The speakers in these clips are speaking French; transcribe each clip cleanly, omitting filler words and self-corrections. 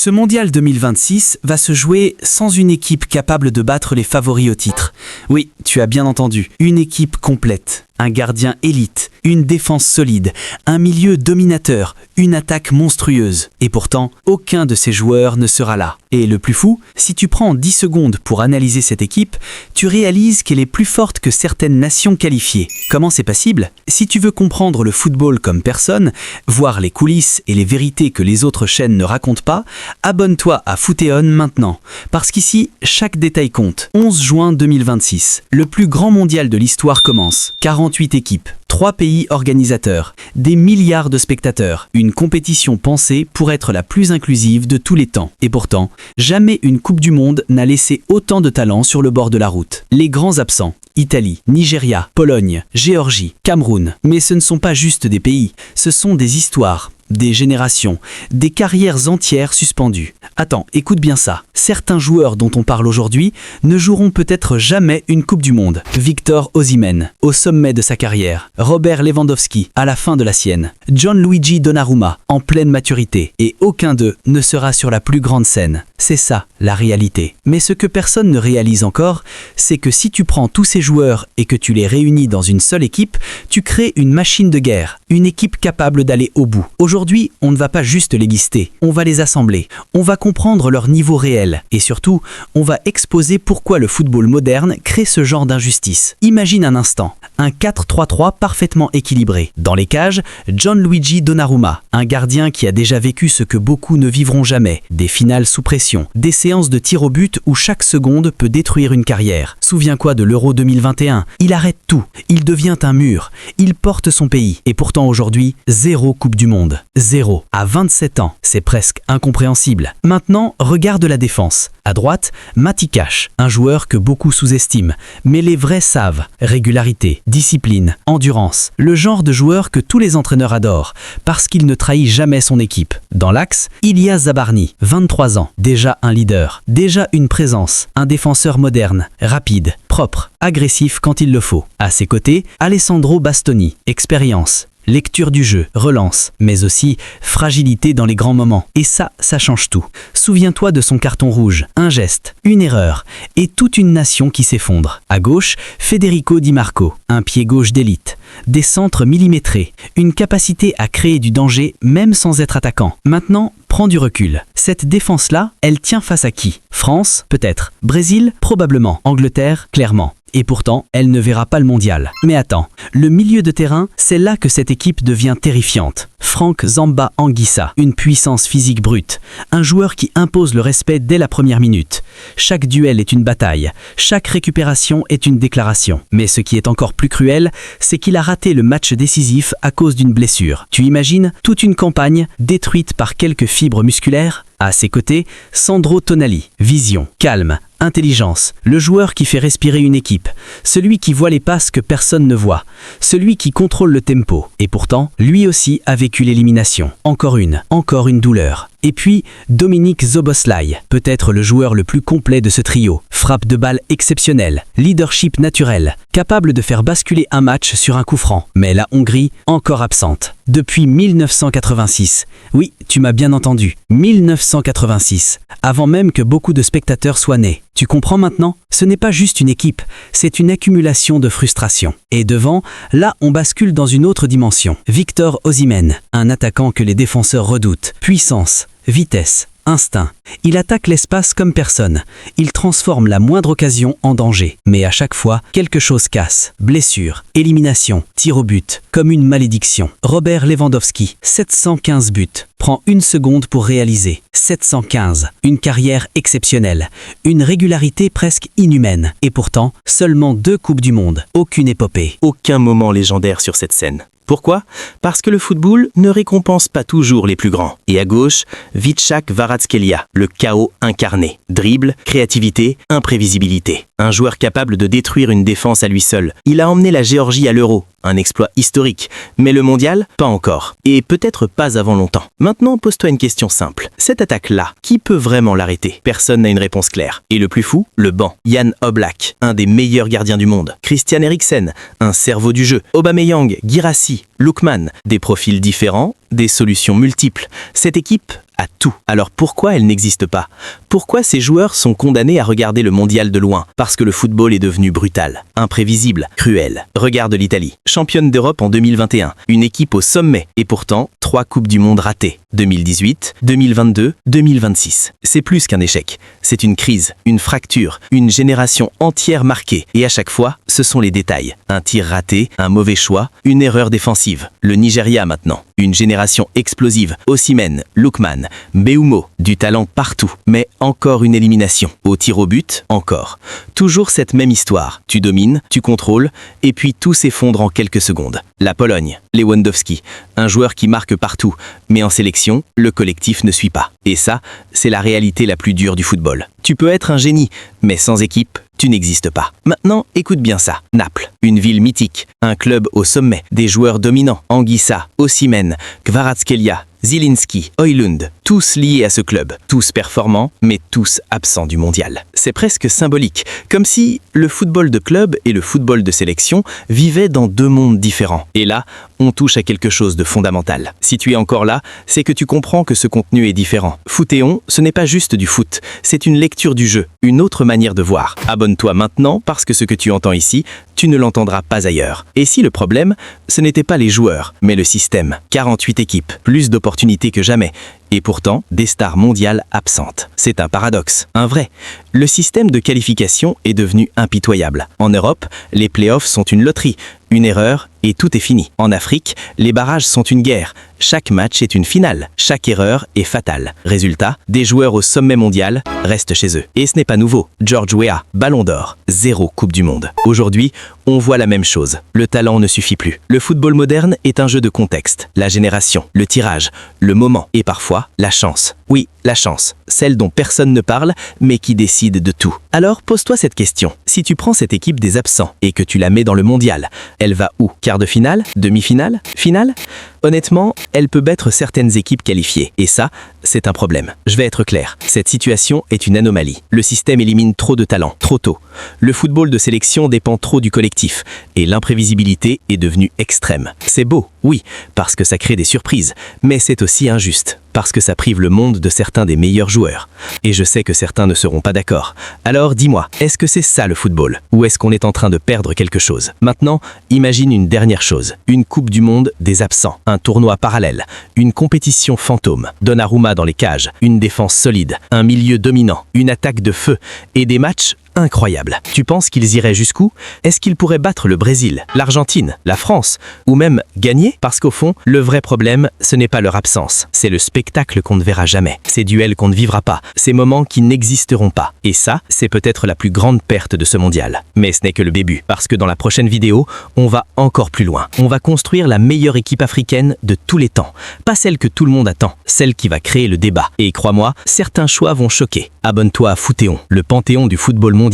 Ce mondial 2026 va se jouer sans une équipe capable de battre les favoris au titre. Oui, tu as bien entendu, une équipe complète. Un gardien élite, une défense solide, un milieu dominateur, une attaque monstrueuse. Et pourtant, aucun de ces joueurs ne sera là. Et le plus fou, si tu prends 10 secondes pour analyser cette équipe, tu réalises qu'elle est plus forte que certaines nations qualifiées. Comment c'est possible? Si tu veux comprendre le football comme personne, voir les coulisses et les vérités que les autres chaînes ne racontent pas, abonne-toi à Footéon maintenant. Parce qu'ici, chaque détail compte. 11 juin 2026, le plus grand mondial de l'histoire commence. 48 équipes, 3 pays organisateurs, des milliards de spectateurs, une compétition pensée pour être la plus inclusive de tous les temps. Et pourtant, jamais une Coupe du Monde n'a laissé autant de talents sur le bord de la route. Les grands absents, Italie, Nigeria, Pologne, Géorgie, Cameroun. Mais ce ne sont pas juste des pays, ce sont des histoires. Des générations, des carrières entières suspendues. Attends, écoute bien ça. Certains joueurs dont on parle aujourd'hui ne joueront peut-être jamais une Coupe du Monde. Victor Osimhen, au sommet de sa carrière. Robert Lewandowski, à la fin de la sienne. Gianluigi Donnarumma, en pleine maturité. Et aucun d'eux ne sera sur la plus grande scène. C'est ça, la réalité. Mais ce que personne ne réalise encore, c'est que si tu prends tous ces joueurs et que tu les réunis dans une seule équipe, tu crées une machine de guerre. Une équipe capable d'aller au bout. Aujourd'hui, on ne va pas juste les lister, on va les assembler, on va comprendre leur niveau réel et surtout, on va exposer pourquoi le football moderne crée ce genre d'injustice. Imagine un instant, un 4-3-3 parfaitement équilibré. Dans les cages, Gianluigi Donnarumma, un gardien qui a déjà vécu ce que beaucoup ne vivront jamais, des finales sous pression, des séances de tir au but où chaque seconde peut détruire une carrière. Souviens-toi de l'Euro 2021, il arrête tout, il devient un mur, il porte son pays et pourtant aujourd'hui, 0 Coupe du Monde. 0. À 27 ans, c'est presque incompréhensible. Maintenant, regarde la défense. À droite, Matty Cash, un joueur que beaucoup sous-estiment, mais les vrais savent. Régularité, discipline, endurance. Le genre de joueur que tous les entraîneurs adorent, parce qu'il ne trahit jamais son équipe. Dans l'axe, Ilya Zabarny, 23 ans, déjà un leader, déjà une présence, un défenseur moderne, rapide, propre, agressif quand il le faut. À ses côtés, Alessandro Bastoni, expérience. Lecture du jeu, relance, mais aussi fragilité dans les grands moments. Et ça change tout. Souviens-toi de son carton rouge, un geste, une erreur, et toute une nation qui s'effondre. À gauche, Federico Di Marco, un pied gauche d'élite, des centres millimétrés, une capacité à créer du danger même sans être attaquant. Maintenant, prends du recul. Cette défense-là, elle tient face à qui? France, peut-être. Brésil, probablement. Angleterre, clairement. Et pourtant, elle ne verra pas le mondial. Mais attends, le milieu de terrain, c'est là que cette équipe devient terrifiante. Franck Zamba Anguissa, une puissance physique brute, un joueur qui impose le respect dès la première minute. Chaque duel est une bataille, chaque récupération est une déclaration. Mais ce qui est encore plus cruel, c'est qu'il a raté le match décisif à cause d'une blessure. Tu imagines toute une campagne détruite par quelques fibres musculaires? À ses côtés, Sandro Tonali, vision, calme, intelligence, le joueur qui fait respirer une équipe, celui qui voit les passes que personne ne voit, celui qui contrôle le tempo. Et pourtant, lui aussi a vécu l'élimination. Encore une douleur. Et puis, Dominique Szoboszlai, peut-être le joueur le plus complet de ce trio. Frappe de balle exceptionnelle, leadership naturel, capable de faire basculer un match sur un coup franc. Mais la Hongrie, encore absente. Depuis 1986. Oui, tu m'as bien entendu. 1986. Avant même que beaucoup de spectateurs soient nés. Tu comprends maintenant? Ce n'est pas juste une équipe, c'est une accumulation de frustration. Et devant, là, on bascule dans une autre dimension. Victor Osimhen, un attaquant que les défenseurs redoutent. Puissance, vitesse, instinct. Il attaque l'espace comme personne. Il transforme la moindre occasion en danger. Mais à chaque fois, quelque chose casse. Blessure, élimination, tir au but, comme une malédiction. Robert Lewandowski, 715 buts. Prend une seconde pour réaliser. 715. Une carrière exceptionnelle. Une régularité presque inhumaine. Et pourtant, seulement 2 Coupes du Monde. Aucune épopée. Aucun moment légendaire sur cette scène. Pourquoi? Parce que le football ne récompense pas toujours les plus grands. Et à gauche, Vichak Kvaratskhelia, le chaos incarné. Dribble, créativité, imprévisibilité. Un joueur capable de détruire une défense à lui seul. Il a emmené la Géorgie à l'Euro. Un exploit historique. Mais le mondial, pas encore. Et peut-être pas avant longtemps. Maintenant, pose-toi une question simple. Cette attaque-là, qui peut vraiment l'arrêter? Personne n'a une réponse claire. Et le plus fou, le banc. Jan Oblak, un des meilleurs gardiens du monde. Christian Eriksen, un cerveau du jeu. Aubameyang, Guirassy, Lookman, des profils différents des solutions multiples. Cette équipe a tout. Alors pourquoi elle n'existe pas? Pourquoi ces joueurs sont condamnés à regarder le mondial de loin? Parce que le football est devenu brutal, imprévisible, cruel. Regarde l'Italie, championne d'Europe en 2021, une équipe au sommet, et pourtant 3 coupes du monde ratées. 2018, 2022, 2026. C'est plus qu'un échec. C'est une crise, une fracture, une génération entière marquée. Et à chaque fois, ce sont les détails. Un tir raté, un mauvais choix, une erreur défensive. Le Nigeria maintenant. Une génération explosive. Osimhen, Lookman, Mbeumo, du talent partout. Mais encore une élimination. Au tir au but, encore. Toujours cette même histoire. Tu domines, tu contrôles, et puis tout s'effondre en quelques secondes. La Pologne, Lewandowski, un joueur qui marque partout, mais en sélection, le collectif ne suit pas. Et ça, c'est la réalité la plus dure du football. Tu peux être un génie, mais sans équipe, tu n'existes pas. Maintenant, écoute bien ça. Naples, une ville mythique, un club au sommet, des joueurs dominants, Anguissa, Osimhen, Kvaratskhelia, Zielinski, Højlund, tous liés à ce club, tous performants, mais tous absents du mondial. C'est presque symbolique, comme si le football de club et le football de sélection vivaient dans 2 mondes différents. Et là, on touche à quelque chose de fondamental. Si tu es encore là, c'est que tu comprends que ce contenu est différent. Footéon, ce n'est pas juste du foot, c'est une lecture du jeu, une autre manière de voir. Abonne-toi maintenant parce que ce que tu entends ici, tu ne l'entendras pas ailleurs. Et si le problème, ce n'était pas les joueurs, mais le système. 48 équipes, plus d'opportunités que jamais. Et pourtant, des stars mondiales absentes. C'est un paradoxe, un vrai. Le système de qualification est devenu impitoyable. En Europe, les playoffs sont une loterie. Une erreur et tout est fini. En Afrique, les barrages sont une guerre. Chaque match est une finale. Chaque erreur est fatale. Résultat, des joueurs au sommet mondial restent chez eux. Et ce n'est pas nouveau. George Weah, Ballon d'Or, 0 Coupe du Monde. Aujourd'hui, on voit la même chose. Le talent ne suffit plus. Le football moderne est un jeu de contexte. La génération, le tirage, le moment et parfois la chance. Oui, la chance. Celle dont personne ne parle, mais qui décide de tout. Alors pose-toi cette question. Si tu prends cette équipe des absents et que tu la mets dans le mondial, elle va où? Quart de finale? Demi-finale? Finale? Honnêtement, elle peut battre certaines équipes qualifiées. Et ça, c'est un problème. Je vais être clair. Cette situation est une anomalie. Le système élimine trop de talents, trop tôt. Le football de sélection dépend trop du collectif. Et l'imprévisibilité est devenue extrême. C'est beau, oui, parce que ça crée des surprises. Mais c'est aussi injuste. Parce que ça prive le monde de certains des meilleurs joueurs. Et je sais que certains ne seront pas d'accord. Alors dis-moi, est-ce que c'est ça le football? Ou est-ce qu'on est en train de perdre quelque chose? Maintenant, imagine une dernière chose. Une Coupe du Monde des absents. Un tournoi parallèle. Une compétition fantôme. Donnarumma dans les cages. Une défense solide. Un milieu dominant. Une attaque de feu. Et des matchs incroyable. Tu penses qu'ils iraient jusqu'où? Est-ce qu'ils pourraient battre le Brésil, l'Argentine, la France, ou même gagner? Parce qu'au fond, le vrai problème, ce n'est pas leur absence, c'est le spectacle qu'on ne verra jamais, ces duels qu'on ne vivra pas, ces moments qui n'existeront pas. Et ça, c'est peut-être la plus grande perte de ce mondial. Mais ce n'est que le début, parce que dans la prochaine vidéo, on va encore plus loin. On va construire la meilleure équipe africaine de tous les temps. Pas celle que tout le monde attend, celle qui va créer le débat. Et crois-moi, certains choix vont choquer. Abonne-toi à Footéon, le panthéon du football mondial,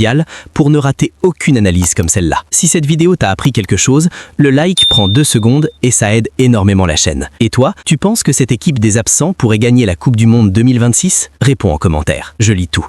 pour ne rater aucune analyse comme celle-là. Si cette vidéo t'a appris quelque chose, le like prend 2 secondes et ça aide énormément la chaîne. Et toi, tu penses que cette équipe des absents pourrait gagner la Coupe du Monde 2026? Réponds en commentaire, je lis tout.